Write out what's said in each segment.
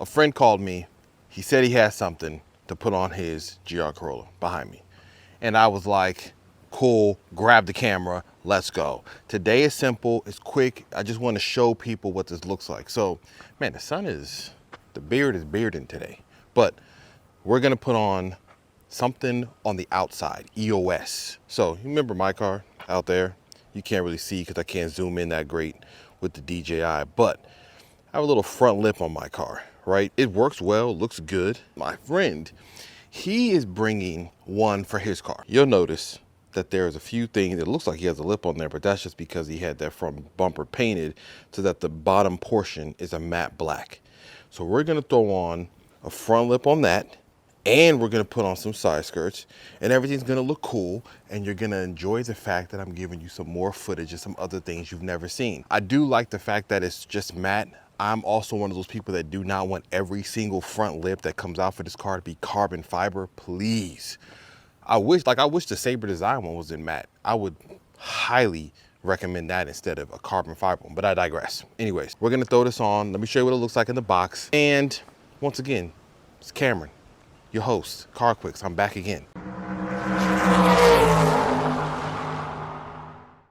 a friend called me. He said he had something to put on his GR Corolla behind me. And I was like, cool, grab the camera, let's go. Today is simple, it's quick. I just want to show people what this looks like. So, man, the beard is bearding today. But we're gonna put on something on the outside, EOS. So, you remember my car out there? You can't really see because I can't zoom in that great with the DJI, but I have a little front lip on my car, right? It works well, looks good. My friend, he is bringing one for his car. You'll notice that there's a few things, it looks like he has a lip on there, but that's just because he had that front bumper painted so that the bottom portion is a matte black. So we're gonna throw on a front lip on that, and we're gonna put on some side skirts, and everything's gonna look cool, and you're gonna enjoy the fact that I'm giving you some more footage and some other things you've never seen. I do like the fact that it's just matte. I'm also one of those people that do not want every single front lip that comes out for this car to be carbon fiber, please. I wish the Sabre Design one was in matte. I would highly recommend that instead of a carbon fiber one, but I digress. Anyways, we're gonna throw this on. Let me show you what it looks like in the box. And once again, it's Cameron, your host, Car Quicks. I'm back again.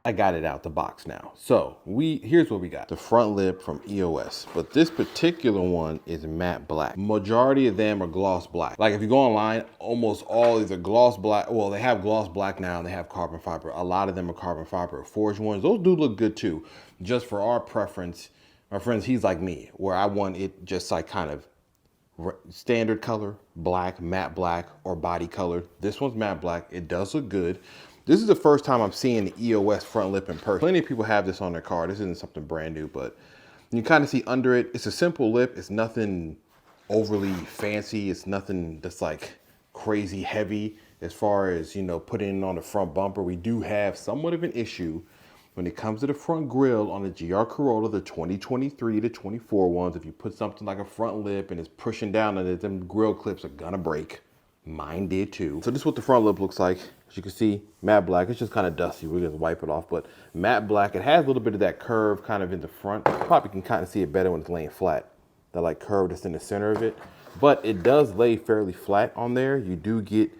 I got it out the box now. So here's what we got. The front lip from EOS, but this particular one is matte black. Majority of them are gloss black. Like if you go online, almost all these are gloss black. Well, they have gloss black now and they have carbon fiber. A lot of them are carbon fiber. Forged ones, those do look good too. Just for our preference, my friends, he's like me, where I want it just like kind of standard color, black, matte black, or body color. This one's matte black. It does look good. This is the first time I'm seeing the EOS front lip in person. Plenty of people have this on their car. This isn't something brand new, but you kind of see under it. It's a simple lip. It's nothing overly fancy. It's nothing that's like crazy heavy as far as, you know, putting it on the front bumper. We do have somewhat of an issue when it comes to the front grille on the GR Corolla, the 2023 to 24 ones. If you put something like a front lip and it's pushing down on it, them grille clips are gonna break. Mine did too. So this is what the front lip looks like. As you can see, matte black. It's just kind of dusty. We're gonna wipe it off, but matte black. It has a little bit of that curve kind of in the front. Probably can kind of see it better when it's laying flat. That like curve that's in the center of it. But it does lay fairly flat on there. You do get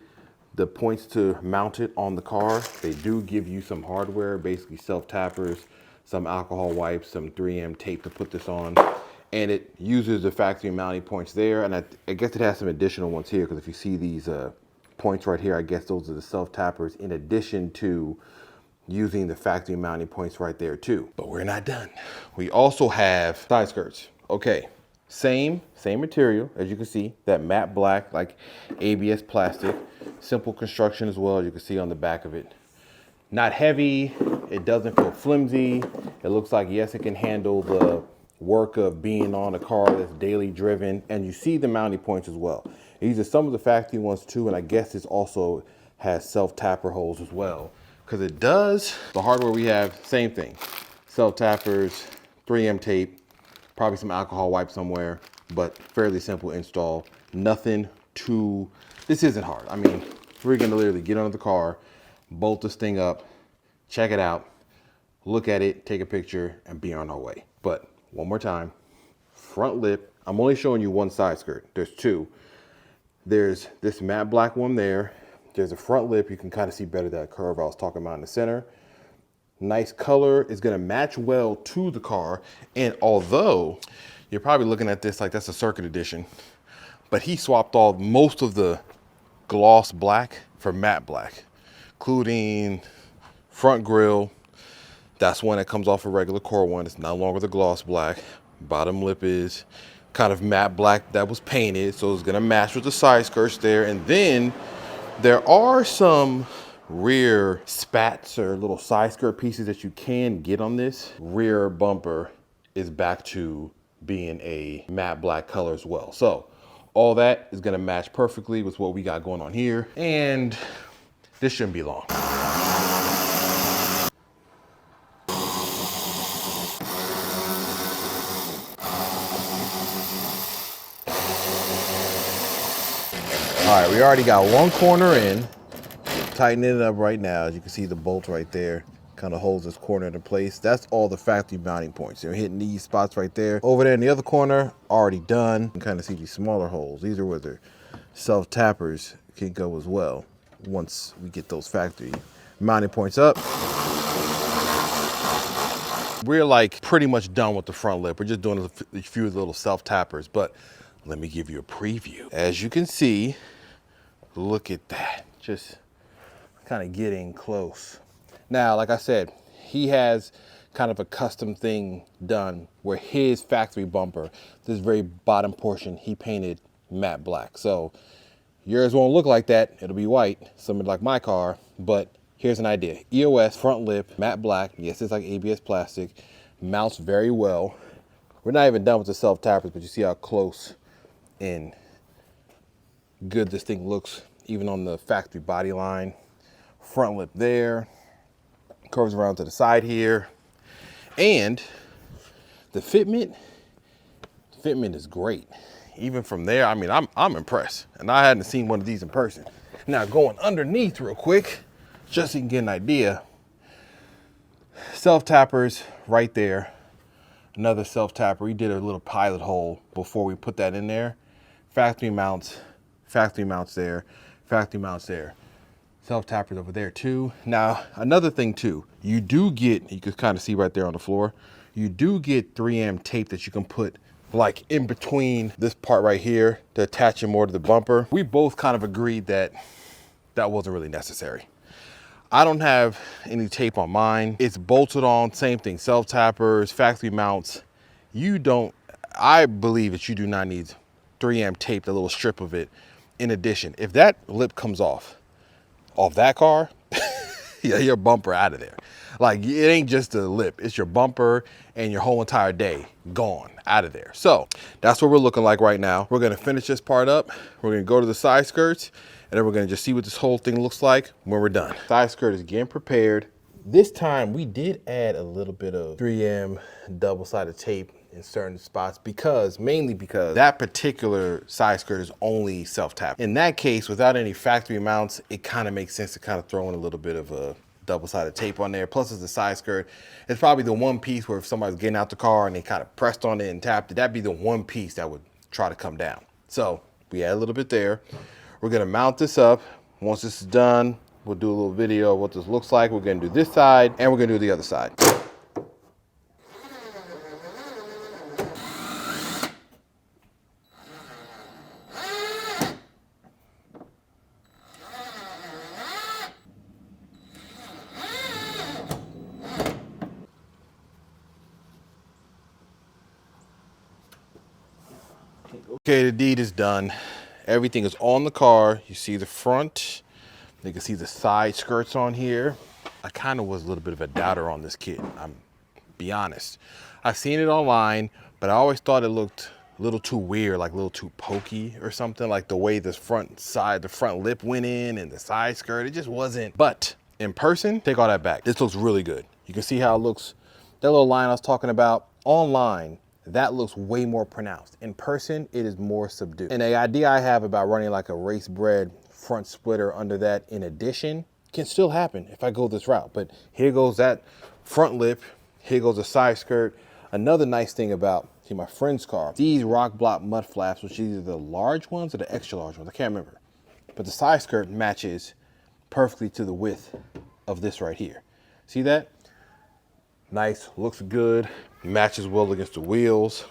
the points to mount it on the car. They do give you some hardware, basically self-tappers, some alcohol wipes, some 3M tape to put this on. And it uses the factory mounting points there. And I guess it has some additional ones here, because if you see these points right here, I guess those are the self-tappers in addition to using the factory mounting points right there too. But we're not done. We also have side skirts. Okay, same material, as you can see, that matte black, like ABS plastic. Simple construction as well, as you can see on the back of it. Not heavy, it doesn't feel flimsy. It looks like, yes, it can handle the work of being on a car that's daily driven. And you see the mounting points as well. These are some of the factory ones too, and I guess this also has self-tapper holes as well. Because it does, the hardware we have, same thing. Self-tappers, 3M tape, probably some alcohol wipe somewhere, but fairly simple install. Nothing too, this isn't hard. I mean, we're gonna literally get under the car, bolt this thing up, check it out, look at it, take a picture, and be on our way. But one more time, front lip. I'm only showing you one side skirt. There's two. There's this matte black one there. There's a front lip. You can kind of see better that curve I was talking about in the center. Nice color. It's gonna match well to the car. And although you're probably looking at this like that's a circuit edition, but he swapped most of the gloss black for matte black, including front grille. That's one that comes off a regular core one. It's no longer the gloss black. Bottom lip is kind of matte black that was painted, so it's gonna match with the side skirts there. And then there are some rear spats or little side skirt pieces that you can get on this. Rear bumper is back to being a matte black color as well. So all that is gonna match perfectly with what we got going on here. And this shouldn't be long. All right, we already got one corner in. Tightening it up right now. As you can see the bolt right there, kind of holds this corner into place. That's all the factory mounting points. They're hitting these spots right there. Over there in the other corner, already done. You can kind of see these smaller holes. These are where the self-tappers can go as well once we get those factory mounting points up. We're like pretty much done with the front lip. We're just doing a few little self-tappers, but let me give you a preview. As you can see, look at that. Just kind of getting close. Now, like I said, he has kind of a custom thing done where his factory bumper, this very bottom portion, he painted matte black. So yours won't look like that. It'll be white, similar like my car, but here's an idea. EOS front lip, matte black. Yes, it's like ABS plastic. Mounts very well. We're not even done with the self-tappers, but you see how close and good this thing looks, even on the factory body line. Front lip there, curves around to the side here. And the fitment is great. Even from there, I mean, I'm impressed. And I hadn't seen one of these in person. Now going underneath real quick, just so you can get an idea. Self-tappers right there. Another self-tapper. We did a little pilot hole before we put that in there. Factory mounts there, factory mounts there. Self-tappers over there too. Now, another thing too, you do get, you can kind of see right there on the floor, you do get 3M tape that you can put like in between this part right here to attach it more to the bumper. We both kind of agreed that that wasn't really necessary. I don't have any tape on mine. It's bolted on, same thing, self-tappers, factory mounts. I believe that you do not need 3M tape, the little strip of it. In addition, if that lip comes off that car, yeah, your bumper out of there. Like, it ain't just a lip, it's your bumper and your whole entire day gone out of there. So that's what we're looking like right now. We're gonna finish this part up. We're gonna go to the side skirts, and then we're gonna just see what this whole thing looks like when we're done. Side skirt is getting prepared. This time we did add a little bit of 3M double-sided tape in certain spots mainly because that particular side skirt is only self-tap. In that case, without any factory mounts, it kind of makes sense to kind of throw in a little bit of a double-sided tape on there. Plus, it's the side skirt. It's probably the one piece where if somebody's getting out the car and they kind of pressed on it and tapped it, that'd be the one piece that would try to come down. So we add a little bit there. We're gonna mount this up. Once this is done, we'll do a little video of what this looks like. We're gonna do this side and we're gonna do the other side. Okay, the deed is done. Everything is on the car. You see the front. You can see the side skirts on here. I kind of was a little bit of a doubter on this kit. I'm be honest. I've seen it online, but I always thought it looked a little too weird, like a little too pokey or something, like the way the front lip went in and the side skirt. It just wasn't. But in person, take all that back. This looks really good. You can see how it looks. That little line I was talking about online, that looks way more pronounced. In person, it is more subdued. And the idea I have about running like a race bred front splitter under that in addition can still happen if I go this route. But here goes that front lip, here goes the side skirt. Another nice thing about, see, my friend's car, these rock block mud flaps, which is either the large ones or the extra large ones, I can't remember. But the side skirt matches perfectly to the width of this right here. See that? Nice, looks good, matches well against the wheels.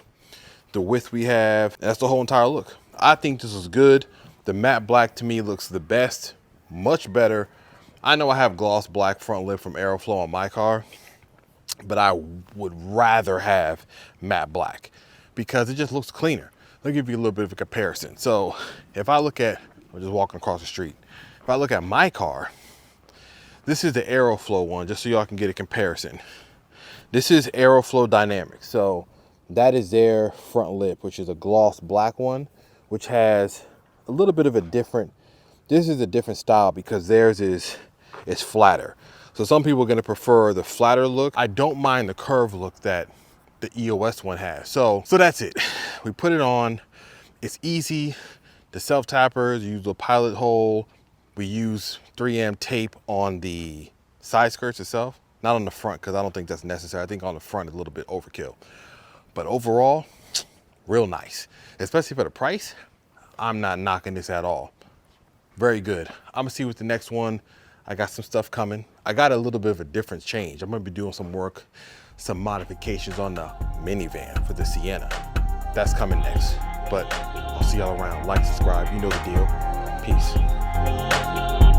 The width we have, that's the whole entire look. I think this is good. The matte black to me looks the best, much better. I know I have gloss black front lip from Aeroflow on my car, but I would rather have matte black because it just looks cleaner. Let me give you a little bit of a comparison. So if I look at, we're just walking across the street. If I look at my car, this is the Aeroflow one, just so y'all can get a comparison. This is Aeroflow Dynamics. So that is their front lip, which is a gloss black one, which has a little bit of a different, this is a different style because theirs is flatter. So some people are gonna prefer the flatter look. I don't mind the curve look that the EOS one has. So that's it. We put it on, it's easy. The self-tappers, use the pilot hole. We use 3M tape on the side skirts itself. Not on the front, because I don't think that's necessary. I think on the front is a little bit overkill. But overall, real nice. Especially for the price, I'm not knocking this at all. Very good. I'm gonna see what the next one, I got some stuff coming. I got a little bit of a different change. I'm gonna be doing some work, some modifications on the minivan for the Sienna. That's coming next. But I'll see y'all around. Like, subscribe, you know the deal. Peace.